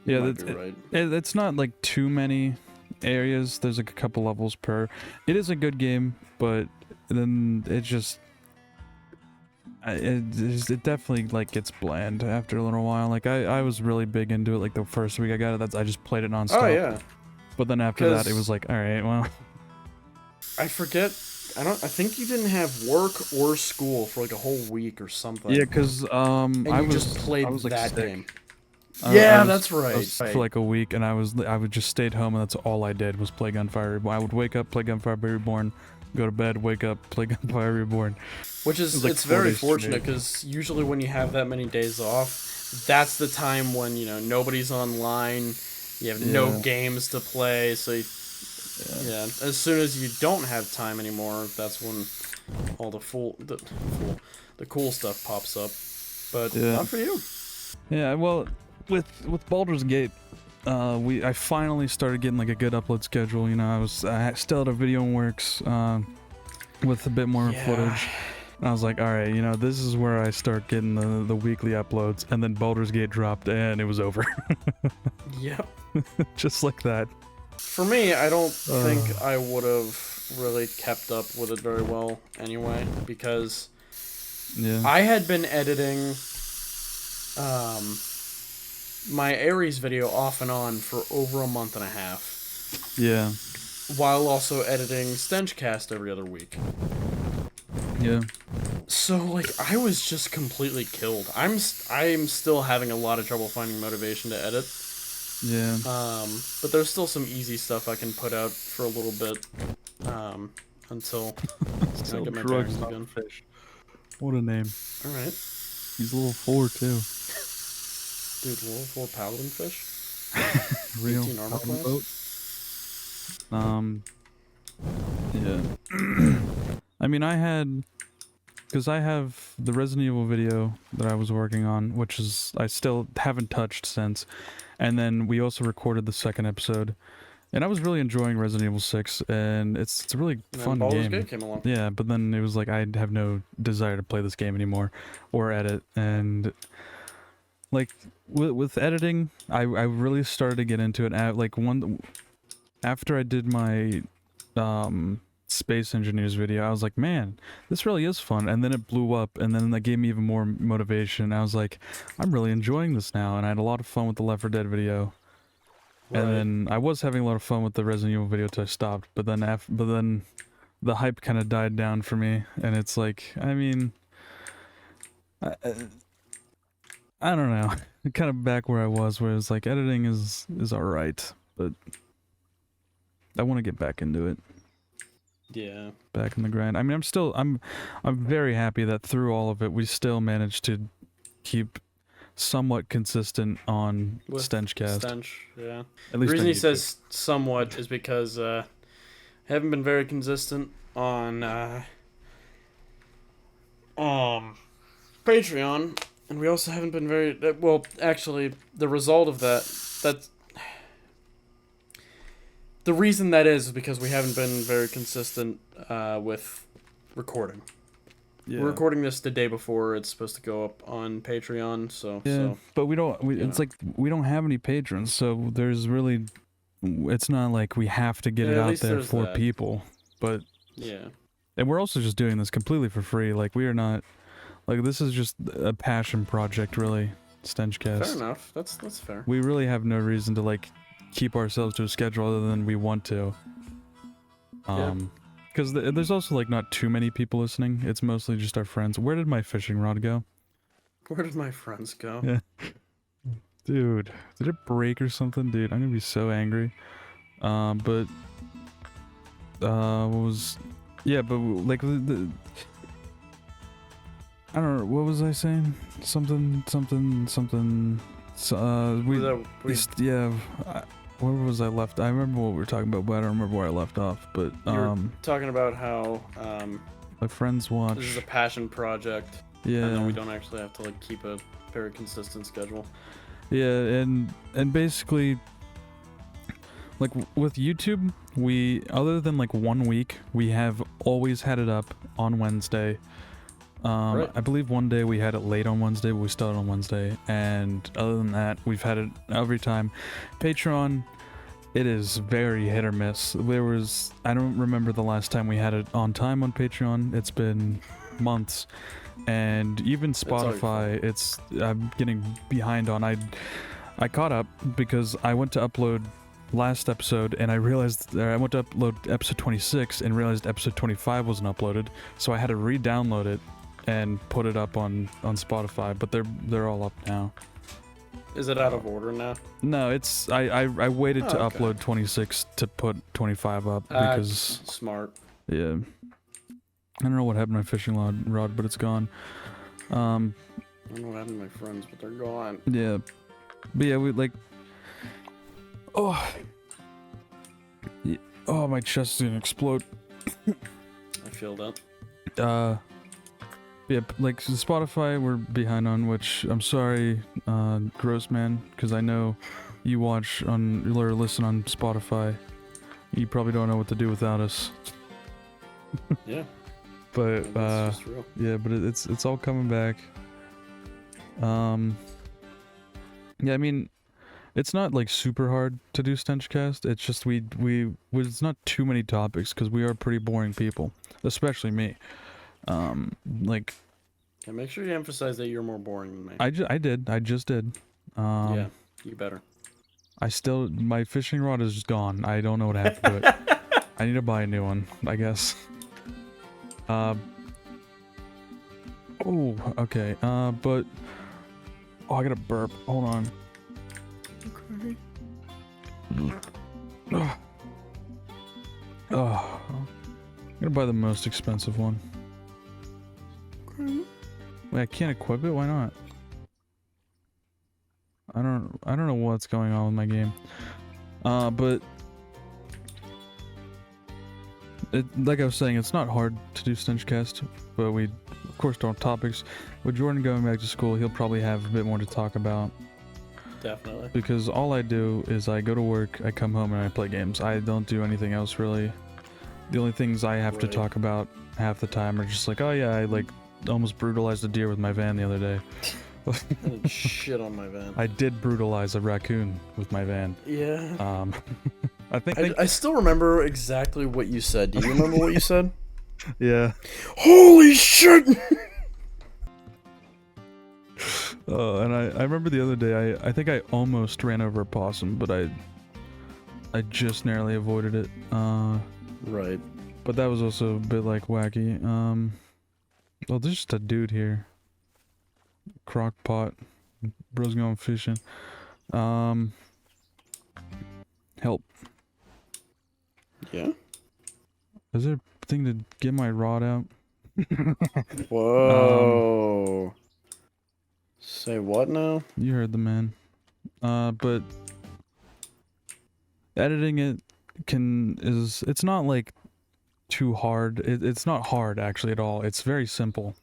it's not like too many areas. There's like a couple levels per. It is a good game, but then it definitely like gets bland after a little while. Like I was really big into it like the first week I got it. I just played it nonstop. Oh yeah. But then after that it was like, all right, well. I forget. I think you didn't have work or school for like a whole week or something. Yeah, because I just played like that sick. game. Yeah, that's I right. was for like a week, and I would just stayed home, and that's all I did was play Gunfire Reborn. I would wake up, play Gunfire Reborn, go to bed, wake up, play Gunfire Reborn. Which is like it's very fortunate because usually when you have that many days off, that's the time when nobody's online, you have no games to play, so as soon as you don't have time anymore, that's when all the cool stuff pops up. But not for you. Yeah, well, with Baldur's Gate, I finally started getting like a good upload schedule. I still had a video in works with a bit more footage. And I was like, all right, this is where I start getting the weekly uploads. And then Baldur's Gate dropped, and it was over. Yep. Just like that. For me, I don't think I would have really kept up with it very well anyway, because I had been editing my Ares video off and on for over a month and a half. Yeah. While also editing StenchCast every other week. Yeah. So like I was just completely killed. I'm still having a lot of trouble finding motivation to edit. Yeah. But there's still some easy stuff I can put out for a little bit. Until I get my bearings again. Fish. What a name. All right. He's level 4 too. Dude, level 4 paladin fish. Real 18 armor class. Boat. Yeah. I mean, because I have the Resident Evil video that I was working on, which is I still haven't touched since, and then we also recorded the second episode, and I was really enjoying Resident Evil 6, and it's a really fun game. Gate came along. Yeah, but then it was like I have no desire to play this game anymore, or edit, and like with editing, I really started to get into it. Like after I did my space engineers video, I was like, man, this really is fun. And then it blew up, and then that gave me even more motivation. I was like, I'm really enjoying this now, and I had a lot of fun with the Left 4 Dead video. Right. And then I was having a lot of fun with the Resident Evil video until I stopped. But then the hype kind of died down for me, and it's like, I mean, I don't know. Kind of back where I was, where it's like editing is alright, but I want to get back into it. Yeah. Back in the grind. I mean, I'm very happy that through all of it, we still managed to keep somewhat consistent on StenchCast. Stench, yeah. At least the reason on he YouTube. says somewhat is because I haven't been very consistent on Patreon, and we also haven't been very well. Actually, the result of that's the reason that is because we haven't been very consistent with recording. Yeah. We're recording this the day before it's supposed to go up on Patreon, so Yeah, so but it's like we don't have any patrons, so there's really, it's not like we have to get Yeah, it at out least there there's for that. people. But yeah. and we're also just doing this completely for free. Like, we are not, like, this is just a passion project, really. StenchCast. Fair enough. That's fair. We really have no reason to like keep ourselves to a schedule other than we want to. Because there's also like not too many people listening. It's mostly just our friends. Where did my fishing rod go? Where did my friends go? Yeah. Dude, did it break or something? Dude, I'm gonna be so angry. But what was, yeah, but like the I don't know, what was I saying? Something. Yeah. Where was I left? I remember what we were talking about, but I don't remember where I left off. But You're talking about how my friends watch. this is a passion project. Yeah. And then we don't actually have to like keep a very consistent schedule. Yeah, and basically, like with YouTube, we, other than like 1 week, we have always had it up on Wednesday. Right. I believe one day we had it late on Wednesday, but we started on Wednesday, and other than that, we've had it every time. Patreon, it is very hit or miss. I don't remember the last time we had it on time on Patreon. It's been months. And even Spotify, I'm getting behind on. I caught up because I went to upload last episode and I realized I went to upload episode 26 and realized episode 25 wasn't uploaded, so I had to re-download it and put it up on Spotify, but they're all up now. Is it out of order now? No, it's I waited to okay. upload 26 to put 25 up because Smart. yeah. I don't know what happened to my fishing rod, but it's gone. I don't know what happened to my friends, but they're gone. Yeah. But yeah, we like, oh, yeah. Oh, my chest is gonna explode. I feel that. Yeah, like Spotify we're behind on, which I'm sorry, Gross Man, because I know you watch on or listen on Spotify. You probably don't know what to do without us. Yeah. But That's just real. yeah, but it's all coming back. Yeah, I mean, it's not like super hard to do StenchCast. It's just it's not too many topics because we are pretty boring people, especially me. Like, Yeah, make sure you emphasize that you're more boring than me. I just did. Yeah, you better. My fishing rod is just gone. I don't know what happened to it. I need to buy a new one, I guess. Oh, okay. But I gotta burp. Hold on. Okay. Oh, I'm gonna buy the most expensive one. Okay. Wait, I can't equip it? Why not? I don't know what's going on with my game. But like I was saying, it's not hard to do StenchCast, but we of course don't have topics. With Jordan going back to school, he'll probably have a bit more to talk about. Definitely. Because all I do is I go to work, I come home, and I play games. I don't do anything else really. The only things I have to talk about half the time are just like, oh yeah, I like almost brutalized a deer with my van the other day. I didn't shit on my van. I did brutalize a raccoon with my van. Yeah. I think I still remember exactly what you said. Do you remember what you said? yeah. Holy shit! And I remember the other day, I think I almost ran over a possum, but I just narrowly avoided it. Right. But that was also a bit like wacky. Oh, there's just a dude here. Crock pot. Bro's going fishing. Help. Yeah? Is there a thing to get my rod out? Whoa. Say what now? You heard the man. But editing it it's not like too hard. It's not hard actually at all. It's very simple.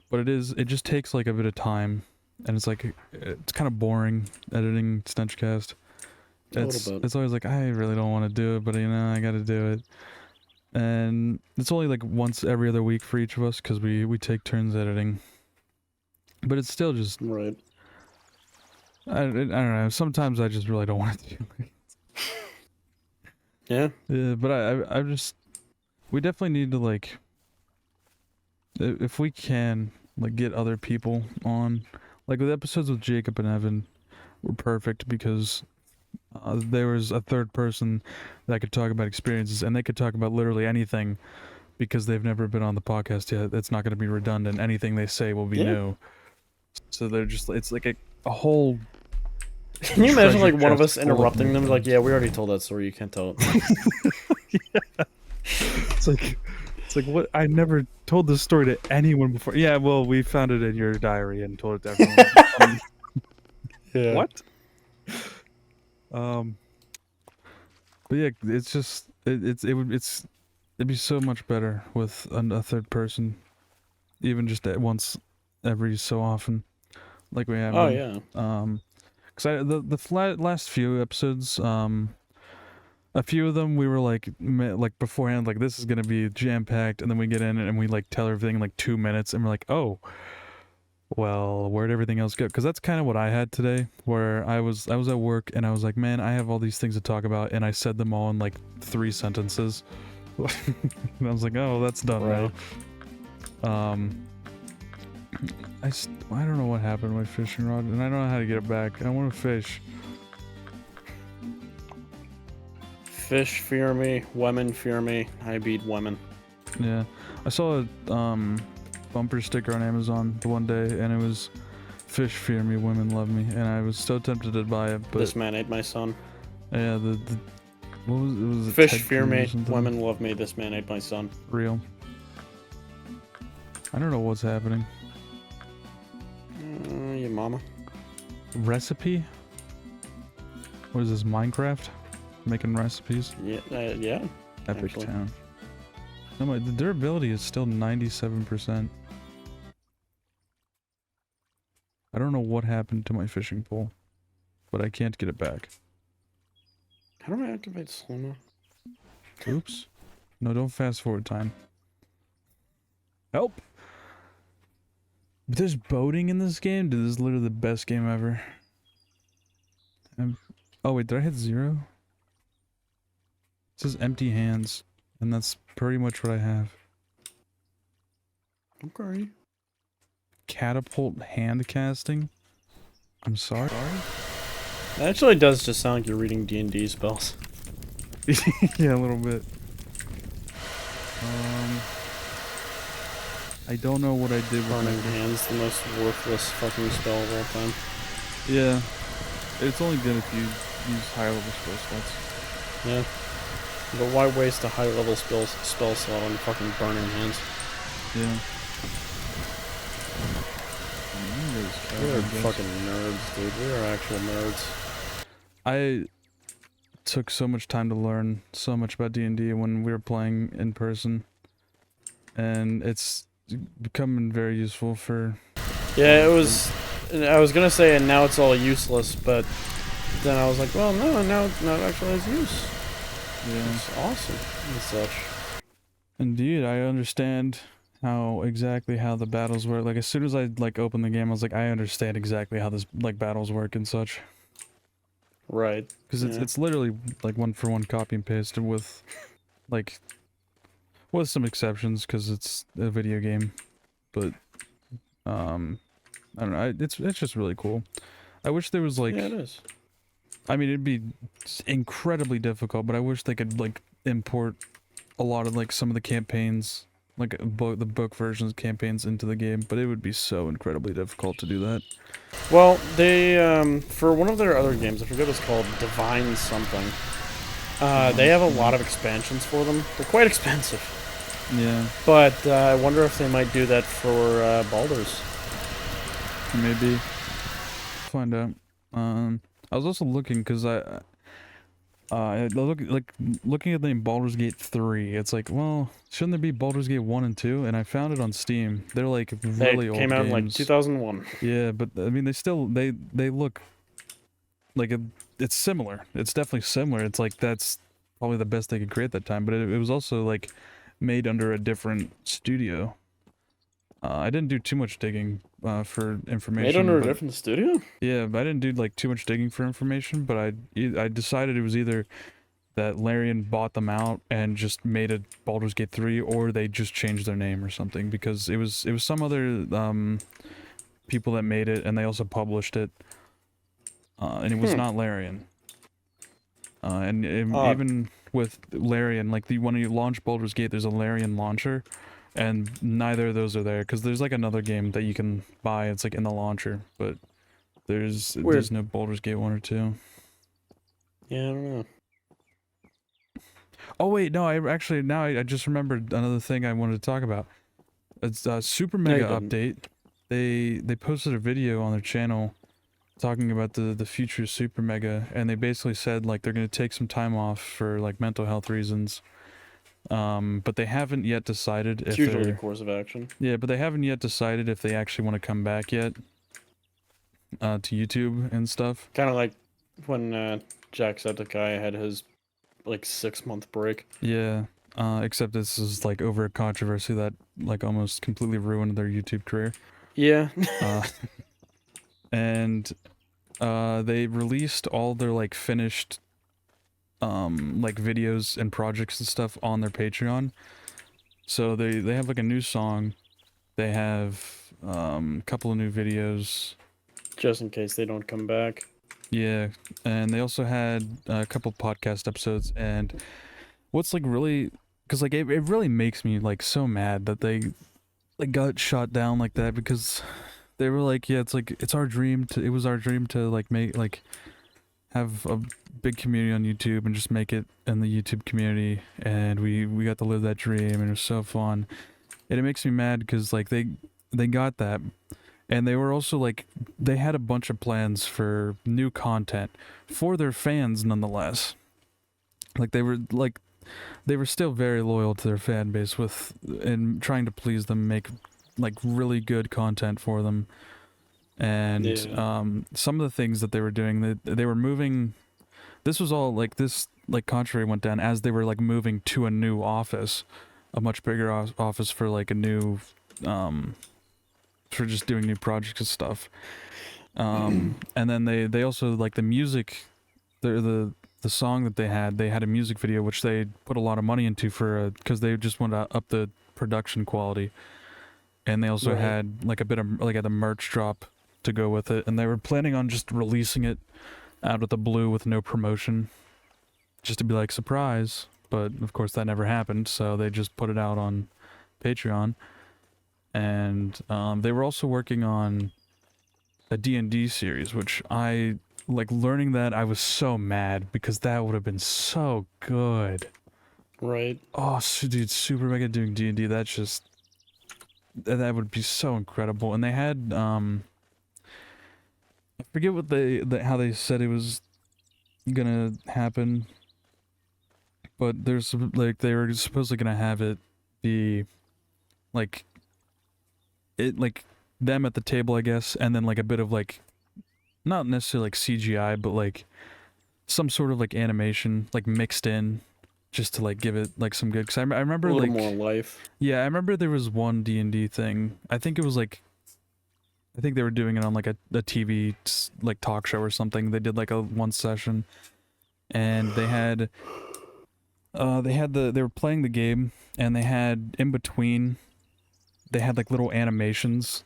But it just takes like a bit of time. And it's like, it's kind of boring editing StenchCast. A little bit. It's always like, I really don't want to do it, but you know, I gotta do it. And it's only like once every other week for each of us, because we take turns editing. But it's still just, Right. I don't know, sometimes I just really don't want to do it. Yeah? Yeah, but I just, we definitely need to like, if we can, like get other people on. Like with episodes with Jacob and Evan were perfect because there was a third person that could talk about experiences, and they could talk about literally anything because they've never been on the podcast yet. It's not going to be redundant. Anything they say will be new. So they're just, it's like a whole... Can you imagine like one of us chest full of interrupting them? Like, yeah, we already told that story. You can't tell it. Yeah. It's like what? I never told this story to anyone before. Yeah, well, we found it in your diary and told it to everyone. Yeah. What? But yeah, it's just it'd be so much better with a third person, even just at once every so often, like we have. Oh, been. yeah. Because last few episodes, a few of them we were like beforehand, like this is gonna be jam packed, and then we get in and we like tell everything in like 2 minutes, and we're like, oh, well, where'd everything else go? Because that's kind of what I had today, where I was at work and I was like, man, I have all these things to talk about, and I said them all in like 3 sentences. And I was like, oh, that's done Right. now. I don't know what happened to my fishing rod, and I don't know how to get it back. I want to fish. Fish fear me, women fear me. I beat women. Yeah, I saw a bumper sticker on Amazon the one day, and it was "Fish fear me, women love me," and I was so tempted to buy it, but This man ate my son. yeah, what was it? Was it Fish Ted fear Cruz or me, something? women love me. This man ate my son. Real. I don't know what's happening. Your mama. Recipe? What is this, Minecraft? Making recipes? Yeah, yeah. Epic Actually. Town. No, the durability is still 97%. I don't know what happened to my fishing pole, but I can't get it back. How do I activate slow-mo? Oops. No, don't fast forward time. Help! But there's boating in this game? Dude, this is literally the best game ever. Oh wait, did I hit 0? It says empty hands, and that's pretty much what I have. Okay. Catapult hand casting? I'm sorry? It actually does just sound like you're reading D&D spells. Yeah, a little bit. I don't know what I did with Burning my... Hands, the most worthless fucking spell of all time. Yeah. It's only good if you use higher level spell slots. Yeah. But why waste a high level spell slot on fucking Burning Hands? Yeah. We are fucking nerds, dude. We are actual nerds. I took so much time to learn so much about D&D when we were playing in person, and it's becoming very useful for... Yeah, it was... I was gonna say, and now it's all useless, but then I was like, well, no, now it actually has use. Yeah. It's awesome and such. Indeed, I understand exactly how the battles work. Like, as soon as I, like, opened the game, I was like, I understand exactly how this, like, battles work and such. Right. because Yeah. it's literally like one for one copy and paste with like with some exceptions because it's a video game, but um I don't know. It's just really cool. I wish there was Yeah, it like, is. I mean, it'd be incredibly difficult, but I wish they could like import a lot of like some of the campaigns, like the book versions campaigns into the game, but it would be so incredibly difficult to do that. Well, they for one of their other games, I forget what it's called, Divine something. They have a lot of expansions for them. They're quite expensive, Yeah, but I wonder if they might do that for Baldur's. maybe find out. I was also looking because looking at the name Baldur's Gate 3. It's like, well, shouldn't there be Baldur's Gate 1 and 2? And I found it on Steam. They're like They really came old out in like games. 2001. Yeah, but I mean, they look like it's similar. It's definitely similar. It's like that's probably the best they could create that time. But it was also like made under a different studio. I didn't do too much digging for information. Made under a but different studio? yeah, but I didn't do like too much digging for information. But I decided it was either that Larian bought them out and just made a Baldur's Gate 3, or they just changed their name or something, because it was some other people that made it, and they also published it. And it was not Larian. And even with Larian, like when you launch Baldur's Gate, there's a Larian launcher, and neither of those are there, because there's like another game that you can buy. It's like in the launcher, but there's no Baldur's Gate 1 or 2. Yeah, I don't know. Oh wait, no, I just remembered another thing I wanted to talk about. It's a Super Mega update. They posted a video on their channel talking about the future of Super Mega, and they basically said like they're gonna take some time off for like mental health reasons. But they haven't yet decided if It's usually they're... a course of action. Yeah, but they haven't yet decided if they actually want to come back yet to YouTube and stuff. Kind of like when Jacksepticeye had his like 6-month break. Yeah, except this is like over a controversy that like almost completely ruined their YouTube career. Yeah. And they released all their like finished like videos and projects and stuff on their Patreon. So they have like a new song, they have a couple of new videos, Just in case they don't come back. yeah, and they also had a couple podcast episodes. And what's like really, because like it really makes me like so mad that they like got shot down like that, because they were like, yeah, it was our dream to like make like have a big community on YouTube and just make it in the YouTube community, and we got to live that dream, and it was so fun. And it makes me mad because like they got that, and they were also like, they had a bunch of plans for new content for their fans nonetheless. Like they were still very loyal to their fan base and trying to please them, make like really good content for them. And Yeah. some of the things that they were doing, they were moving. This was all like this like contrary went down as they were like moving to a new office, a much bigger office for like a new for just doing new projects and stuff. And then they also like the music, the song that they had a music video which they put a lot of money into for because they just wanted to up the production quality. And they also had like a bit of like a merch drop to go with it, and they were planning on just releasing it out of the blue with no promotion, just to be like surprise. But of course that never happened, so they just put it out on Patreon. And they were also working on a D&D series, which I like learning that. I was so mad because that would have been so good. Right. Oh, dude, Super Mega doing D&D, that's just... that would be so incredible. And they had I forget what how they said it was gonna happen, but there's like they were supposedly gonna have it be like it like them at the table, I guess, and then like a bit of like not necessarily like CGI, but like some sort of like animation like mixed in, just to like give it like some good. Because I remember A little like more life. yeah, I remember there was one D&D thing. I think it was like I think they were doing it on like a TV like talk show or something. They did like a one session, and they were playing the game, and they had in between, they had like little animations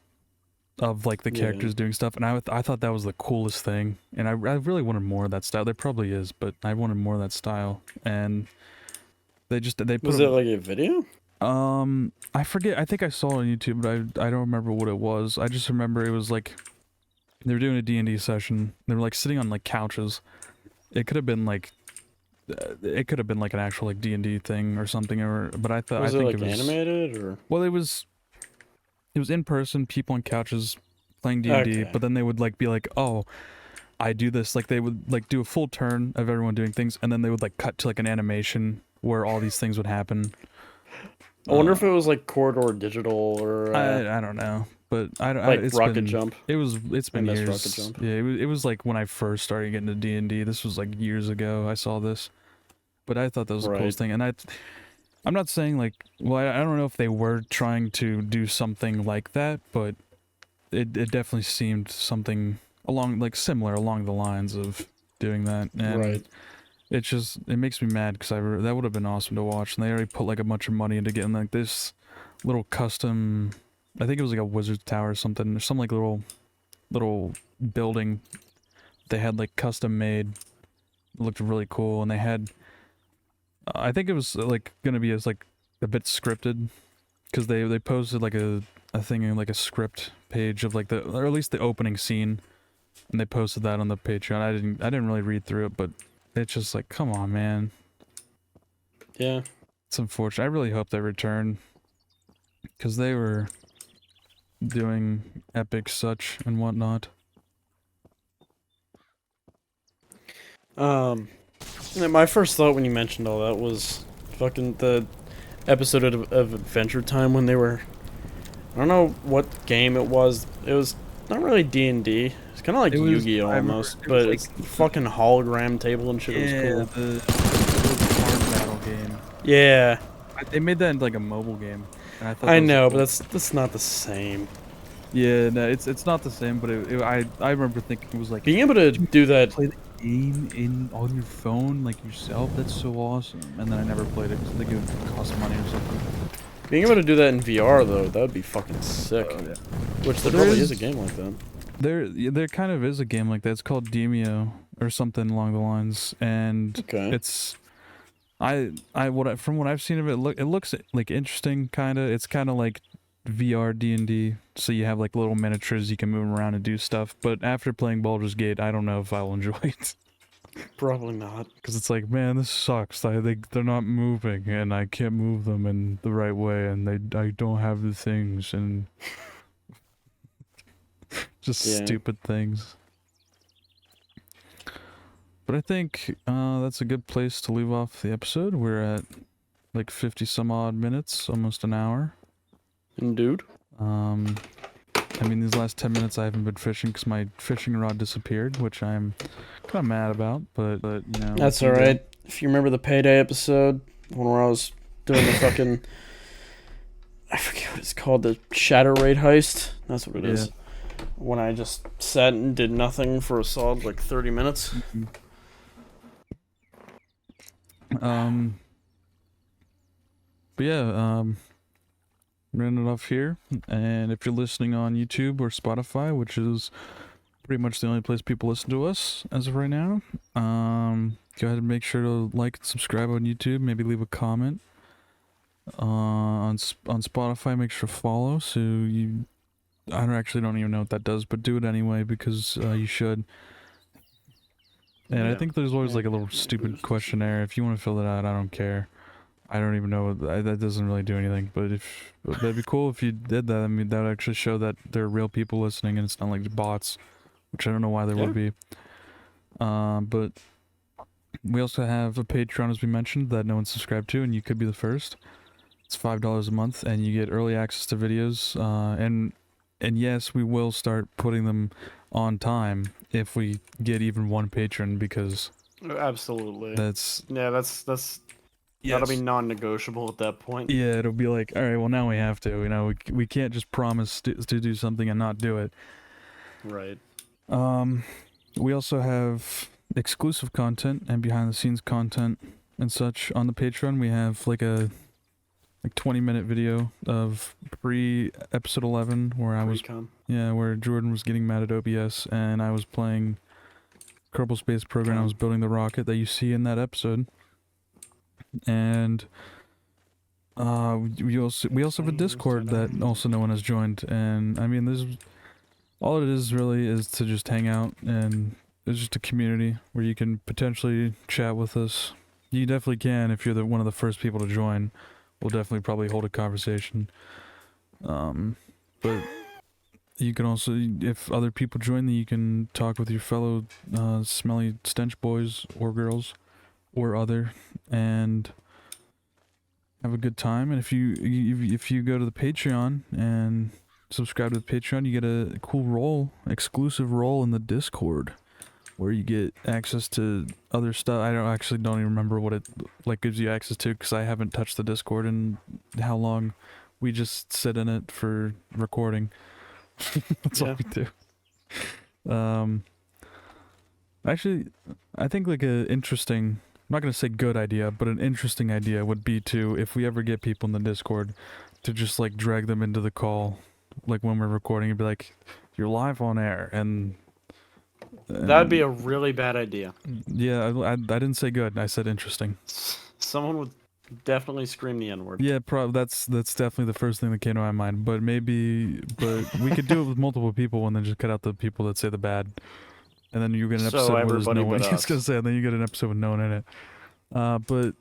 of like the characters doing stuff, and I thought that was the coolest thing, and I really wanted more of that style. There probably is, but I wanted more of that style, and they put Was it like a video? I forget. I think I saw it on YouTube, but I don't remember what it was. I just remember it was like they were doing a D&D session. They were like sitting on like couches. It could have been like an actual like D&D thing or something, but I think like it was animated or. Well, it was in person, people on couches playing D&D, but then they would like be like, "Oh, I do this." Like they would like do a full turn of everyone doing things, and then they would like cut to like an animation where all these things would happen. I wonder if it was like Corridor Digital or I don't know, but like Rocket Jump. It's been years. Rocket Jump. Yeah, it was like when I first started getting to D&D. This was like years ago. I saw this, but I thought that was the coolest thing. And I'm not saying like, well, I don't know if they were trying to do something like that, but it definitely seemed something similar along the lines of doing that. And it makes me mad because that would have been awesome to watch, and they already put like a bunch of money into getting like this little custom. I think it was like a wizard's tower or something, or some like little building they had like custom made. It looked really cool, and they had. I think it was like gonna be as like a bit scripted, because they posted like a thing in like a script page of like or at least the opening scene, and they posted that on the Patreon. I didn't really read through it, but it's just like, come on, man. Yeah. It's unfortunate. I really hope they return, because they were doing epic such and whatnot. My first thought when you mentioned all that was fucking the episode of Adventure Time when they were. I don't know what game it was. It was not really D&D. It's kind of like Yu-Gi-Oh almost, but it's fucking hologram table and shit. It was cool. The card battle game. Yeah. They made that into like a mobile game, and I thought. I know, but that's not the same. Yeah, no, it's not the same. But I remember thinking it was like being able to do that. Play the game on your phone like yourself. That's so awesome. And then I never played it because I think it would cost money or something. Being able to do that in VR though, that would be fucking sick. Yeah. Which there probably is a game like that. There kind of is a game like that. It's called Demio or something along the lines, and it's from what I've seen of it, it looks like interesting kind of. It's kind of like VR D&D, so you have like little miniatures you can move around and do stuff. But after playing Baldur's Gate, I don't know if I'll enjoy it. Probably not, because it's like, man, this sucks. They're not moving, and I can't move them in the right way, and I don't have the things, and just stupid things. But I think that's a good place to leave off the episode. We're at like 50 some odd minutes, almost an hour. Dude. I mean, these last 10 minutes I haven't been fishing because my fishing rod disappeared, which I'm kind of mad about, but you know. That's alright. If you remember the Payday episode, where I was doing the fucking, I forget what it's called, the Shadow Raid heist? That's what it is. When I just sat and did nothing for a solid like 30 minutes. But yeah, run it off here, and if you're listening on YouTube or Spotify, which is pretty much the only place people listen to us as of right now, go ahead and make sure to like and subscribe on YouTube, maybe leave a comment. On Spotify, make sure to follow, so I don't even know what that does, but do it anyway, because you should. And I think there's always like a little stupid questionnaire. If you want to fill it out, I don't care. I don't even know. That doesn't really do anything, but that'd be cool if you did that. I mean, that would actually show that there are real people listening and it's not like bots, which I don't know why there would be. But we also have a Patreon, as we mentioned, that no one's subscribed to, and you could be the first. It's $5 a month, and you get early access to videos. And yes, we will start putting them on time if we get even one patron, because absolutely that's yes. That'll be non-negotiable at that point. Yeah, it'll be like, all right, well, now we have to. You know, we can't just promise to do something and not do it. Right. We also have exclusive content and behind the scenes content and such on the Patreon. We have like a 20-minute video of pre-episode 11 where I was Pre-com. where Jordan was getting mad at OBS and I was playing Kerbal Space Program. I was building the rocket that you see in that episode. And we also have a Discord that also no one has joined, and I mean this all it is really is to just hang out, and it's just a community where you can potentially chat with us. You definitely can if you're one of the first people to join. We'll definitely probably hold a conversation. But you can also, if other people join, then you can talk with your fellow smelly stench boys or girls or other, and have a good time. And if you go to the Patreon and subscribe to the Patreon, you get a cool exclusive role in the Discord, where you get access to other stuff. I don't even remember what it gives you access to, because I haven't touched the Discord in how long. We just sit in it for recording. That's all we do. Actually, I think like a interesting, I'm not going to say good idea, but an interesting idea would be to, if we ever get people in the Discord, to just like drag them into the call, like when we're recording, and be like, you're live on air, and that'd be a really bad idea. Yeah, I didn't say good, I said interesting. Someone would definitely scream the N-word. Yeah, that's definitely the first thing that came to my mind, but we could do it with multiple people and then just cut out the people that say the bad. And then you get an episode where there's no one. I was gonna say, and then you get an episode with no one in it. But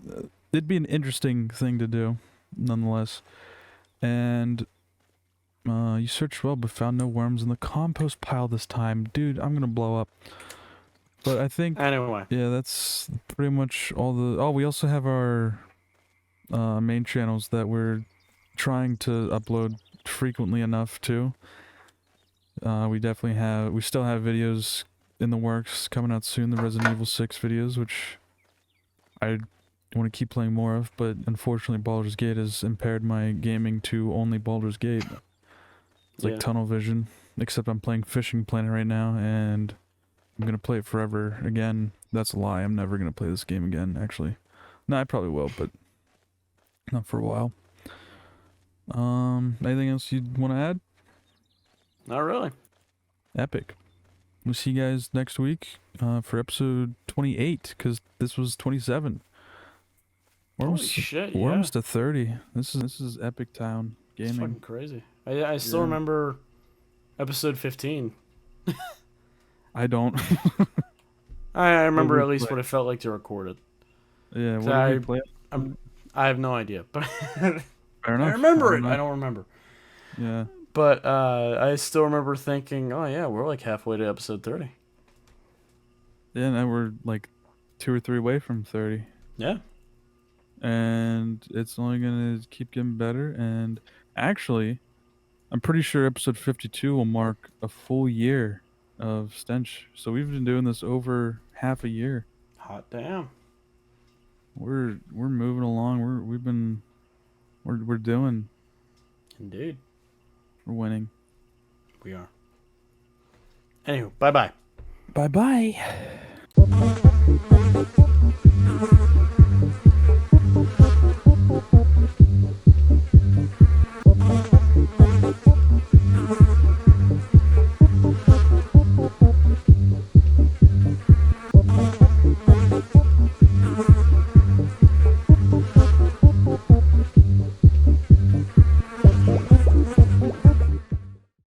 it'd be an interesting thing to do, nonetheless. And you searched well, but found no worms in the compost pile this time, dude. I'm gonna blow up. But I think anyway. Yeah, that's pretty much all the. Oh, we also have our main channels that we're trying to upload frequently enough too. We still have videos in the works coming out soon, the Resident Evil 6 videos, which I want to keep playing more of, but unfortunately Baldur's Gate has impaired my gaming to only Baldur's Gate. It's like tunnel vision, except I'm playing Fishing Planet right now, and I'm going to play it forever again. That's a lie, I'm never going to play this game again, actually. No, I probably will, but not for a while. Anything else you'd want to add? Not really. Epic. We'll see you guys next week for episode 28, because this was 27. We're almost to 30. This is Epic Town Gaming. It's fucking crazy. I still remember episode 15. I don't. I remember at least what it felt like to record it. Yeah, what did we play? I have no idea, but Fair enough. I remember it. I don't remember. Yeah. But I still remember thinking, oh yeah, we're like halfway to episode 30. Yeah, now we're like 2 or 3 away from 30. Yeah. And it's only gonna keep getting better. And actually, I'm pretty sure episode 52 will mark a full year of Stench. So we've been doing this over half a year. Hot damn. We're moving along. We're doing. Indeed. We're winning. We are. Anywho, bye-bye. Bye-bye.